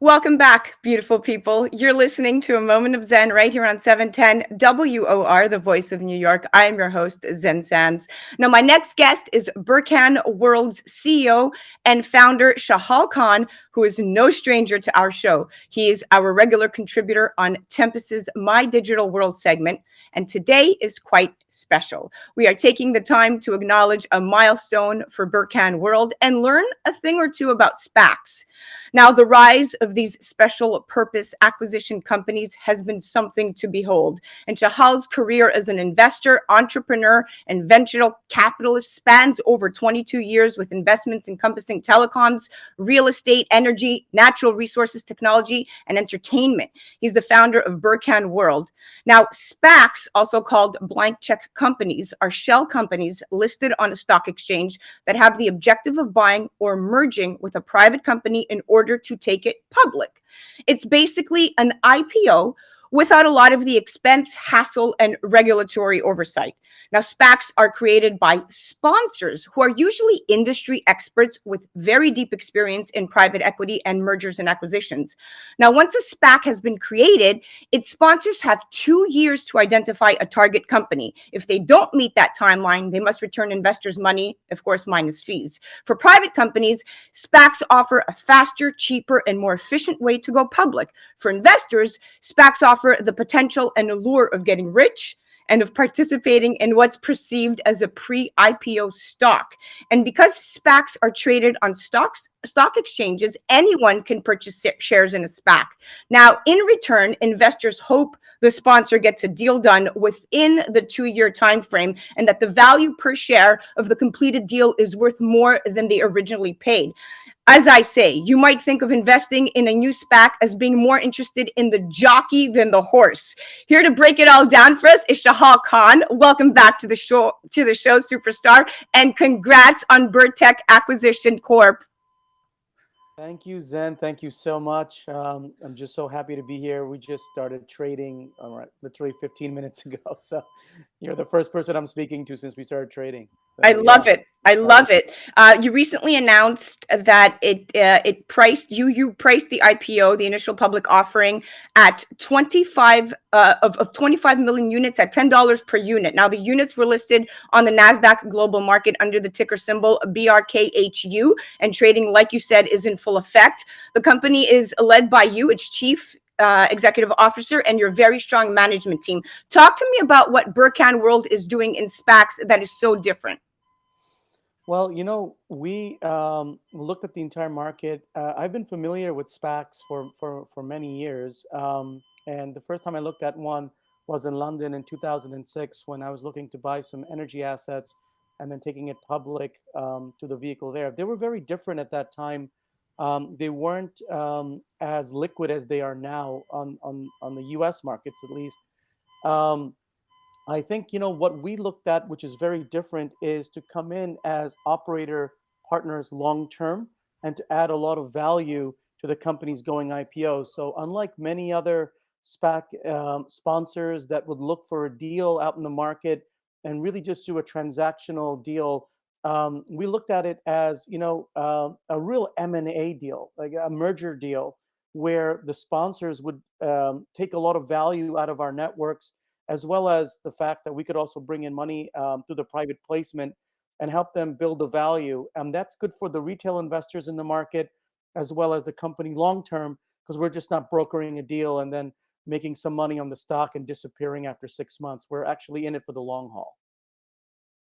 Welcome back, beautiful people. You're listening to A Moment of Zen right here on 710 WOR, the voice of New York. I am your host, Zen Sands. Now, my next guest is Burkhan World's CEO and founder, Shahal Khan, who is no stranger to our show. He is our regular contributor on Tempus's My Digital World segment, and today is quite special. We are taking the time to acknowledge a milestone for Burkhan World and learn a thing or two about SPACs. Now, the rise of these special purpose acquisition companies has been something to behold. And Shahal's career as an investor, entrepreneur, and venture capitalist spans over 22 years with investments encompassing telecoms, real estate, energy, natural resources, technology, and entertainment. He's the founder of Burkhan World. Now, SPACs, also called blank check companies, are shell companies listed on a stock exchange that have the objective of buying or merging with a private company in order to take it public. It's basically an IPO without a lot of the expense, hassle, and regulatory oversight. Now, SPACs are created by sponsors who are usually industry experts with very deep experience in private equity and mergers and acquisitions. Now, once a SPAC has been created, its sponsors have 2 years to identify a target company. If they don't meet that timeline, they must return investors' money, of course, minus fees. For private companies, SPACs offer a faster, cheaper, and more efficient way to go public. For investors, SPACs offer the potential and allure of getting rich and of participating in what's perceived as a pre-IPO stock. And because SPACs are traded on stock exchanges, anyone can purchase shares in a SPAC. Now, in return, investors hope the sponsor gets a deal done within the 2-year time frame and that the value per share of the completed deal is worth more than they originally paid. As I say, you might think of investing in a new SPAC as being more interested in the jockey than the horse. Here to break it all down for us is Shahal Khan. Welcome back to the show, superstar, and congrats on Burtech Acquisition Corp. Thank you, Zen. Thank you so much. I'm just so happy to be here. We just started trading, all right, literally 15 minutes ago. So you're the first person I'm speaking to since we started trading. I So love yeah, it. I excited. love it. You recently announced that it priced you priced the IPO, the initial public offering, at 25 of 25 million units at $10 per unit. Now the units were listed on the Nasdaq Global Market under the ticker symbol BRKHU, and trading, like you said, is in full effect. The company is led by you, its chief executive officer, and your very strong management team. Talk to me about what Burkhan World is doing in SPACs that is so different. Well, we looked at the entire market. I've been familiar with SPACs for many years. And the first time I looked at one was in London in 2006 when I was looking to buy some energy assets and then taking it public to the vehicle there. They were very different at that time. They weren't as liquid as they are now on the US markets, at least. Um, I think what we looked at, which is very different, is to come in as operator partners long term and to add a lot of value to the companies going IPO. So unlike many other SPAC sponsors that would look for a deal out in the market and really just do a transactional deal, we looked at it as a real M&A deal, like a merger deal, where the sponsors would take a lot of value out of our networks, as well as the fact that we could also bring in money through the private placement and help them build the value. And that's good for the retail investors in the market, as well as the company long term, because we're just not brokering a deal and then making some money on the stock and disappearing after 6 months. We're actually in it for the long haul.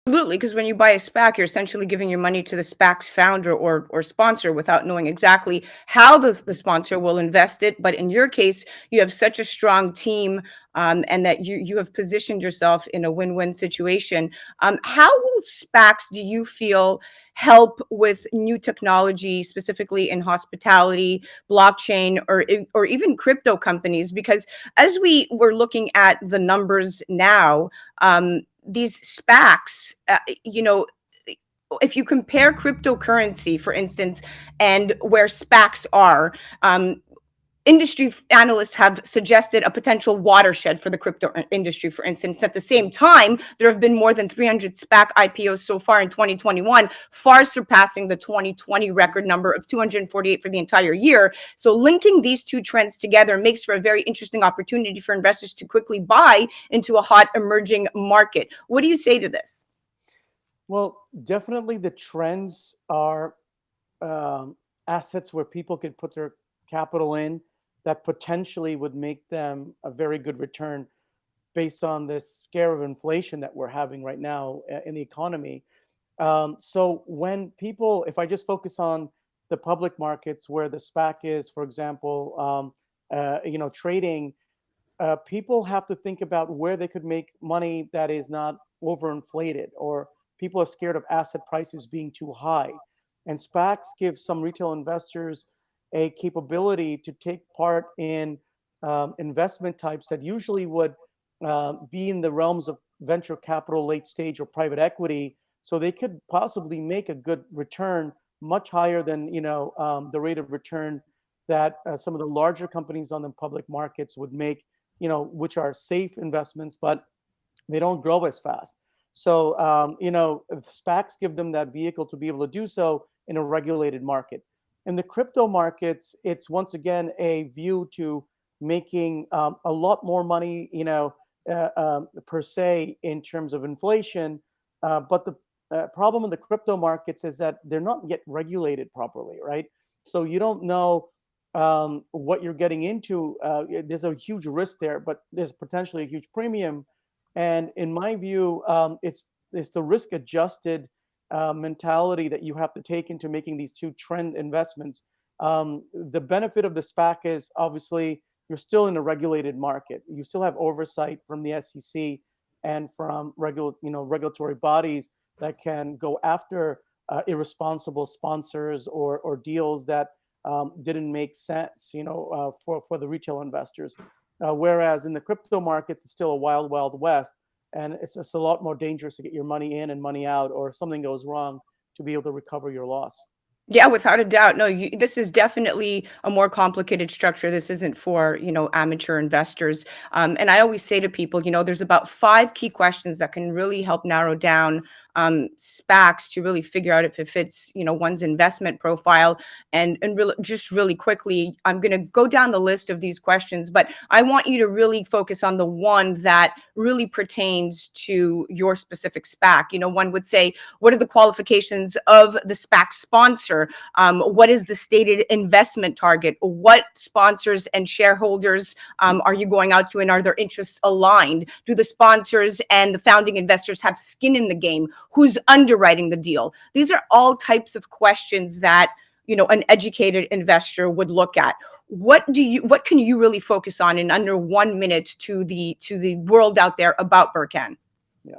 Absolutely, because when you buy a SPAC, you're essentially giving your money to the SPAC's founder or sponsor without knowing exactly how the sponsor will invest it. But in your case, you have such a strong team, and that you have positioned yourself in a win-win situation. How will SPACs, do you feel, help with new technology, specifically in hospitality, blockchain, or even crypto companies? Because as we were looking at the numbers now, these SPACs, if you compare cryptocurrency, for instance, and where SPACs are, um, industry analysts have suggested a potential watershed for the crypto industry, for instance. At the same time, there have been more than 300 SPAC IPOs so far in 2021, far surpassing the 2020 record number of 248 for the entire year. So linking these two trends together makes for a very interesting opportunity for investors to quickly buy into a hot emerging market. What do you say to this? Well, definitely the trends are um, assets where people could put their capital in that potentially would make them a very good return based on this scare of inflation that we're having right now in the economy. So when people, if I just focus on the public markets where the SPAC is, for example, trading, people have to think about where they could make money that is not overinflated, or people are scared of asset prices being too high. And SPACs give some retail investors a capability to take part in investment types that usually would be in the realms of venture capital, late stage, or private equity. So they could possibly make a good return, much higher than the rate of return that some of the larger companies on the public markets would make, which are safe investments, but they don't grow as fast. So, SPACs give them that vehicle to be able to do so in a regulated market. In the crypto markets, it's once again a view to making a lot more money, per se, in terms of inflation. But the problem in the crypto markets is that they're not yet regulated properly, right? So you don't know what you're getting into. There's a huge risk there, but there's potentially a huge premium. And in my view, it's the risk adjusted mentality that you have to take into making these two trend investments. The benefit of the SPAC is obviously you're still in a regulated market. You still have oversight from the SEC and from regulatory bodies that can go after irresponsible sponsors or deals that didn't make sense, for the retail investors. Whereas in the crypto markets, it's still a wild, wild west, and it's just a lot more dangerous to get your money in and money out, or if something goes wrong, to be able to recover your loss. Yeah, without a doubt. No, this is definitely a more complicated structure. This isn't for, amateur investors. And I always say to people, there's about five key questions that can really help narrow down SPACs to really figure out if it fits, one's investment profile. And really, just really quickly, I'm going to go down the list of these questions, but I want you to really focus on the one that really pertains to your specific SPAC. One would say, what are the qualifications of the SPAC sponsor? What is the stated investment target? What sponsors and shareholders are you going out to, and are their interests aligned? Do the sponsors and the founding investors have skin in the game? Who's underwriting the deal? These are all types of questions that an educated investor would look at. What can you really focus on in under 1 minute to the world out there about Burkhan? Yeah.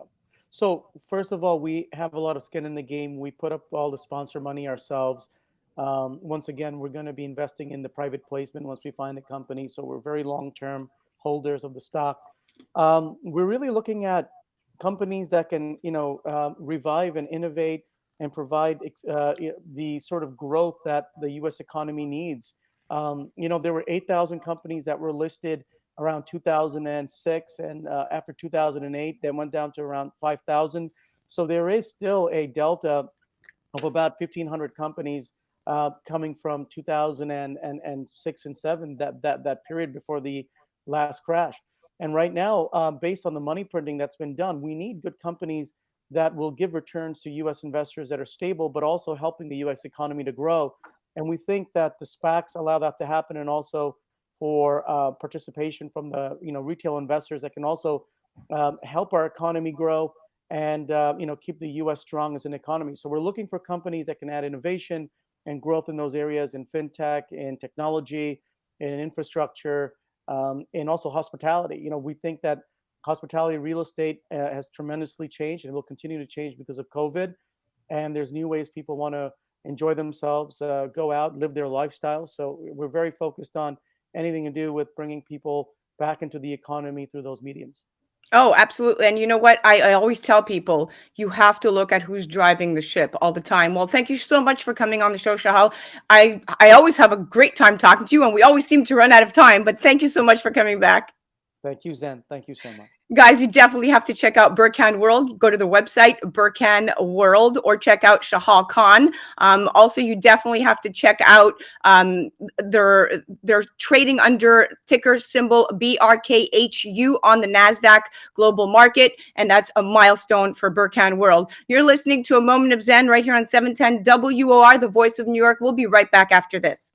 So first of all, we have a lot of skin in the game. We put up all the sponsor money ourselves. Once again, we're going to be investing in the private placement once we find the company. So we're very long-term holders of the stock. We're really looking at companies that can, revive and innovate and provide the sort of growth that the U.S. economy needs. There were 8,000 companies that were listed around 2006, and after 2008 they went down to around 5,000. So there is still a delta of about 1,500 companies coming from 2006 and 7, that period before the last crash. And right now, based on the money printing that's been done, we need good companies that will give returns to U.S. investors that are stable, but also helping the U.S. economy to grow. And we think that the SPACs allow that to happen, and also for participation from the retail investors that can also help our economy grow and keep the U.S. strong as an economy. So we're looking for companies that can add innovation and growth in those areas, in fintech, in technology, in infrastructure, and also hospitality. We think that hospitality real estate has tremendously changed and will continue to change because of COVID. And there's new ways people want to enjoy themselves, go out, live their lifestyles. So we're very focused on anything to do with bringing people back into the economy through those mediums. Oh, absolutely. And you know what? I always tell people you have to look at who's driving the ship all the time. Well, thank you so much for coming on the show, Shahal. I always have a great time talking to you, and we always seem to run out of time. But thank you so much for coming back. Thank you, Zen. Thank you so much. Guys, you definitely have to check out Burkhan World. Go to the website, Burkhan World, or check out Shahal Khan. Also, you definitely have to check out they're trading under ticker symbol BRKHU on the NASDAQ Global Market, and that's a milestone for Burkhan World. You're listening to A Moment of Zen right here on 710 WOR, the voice of New York. We'll be right back after this.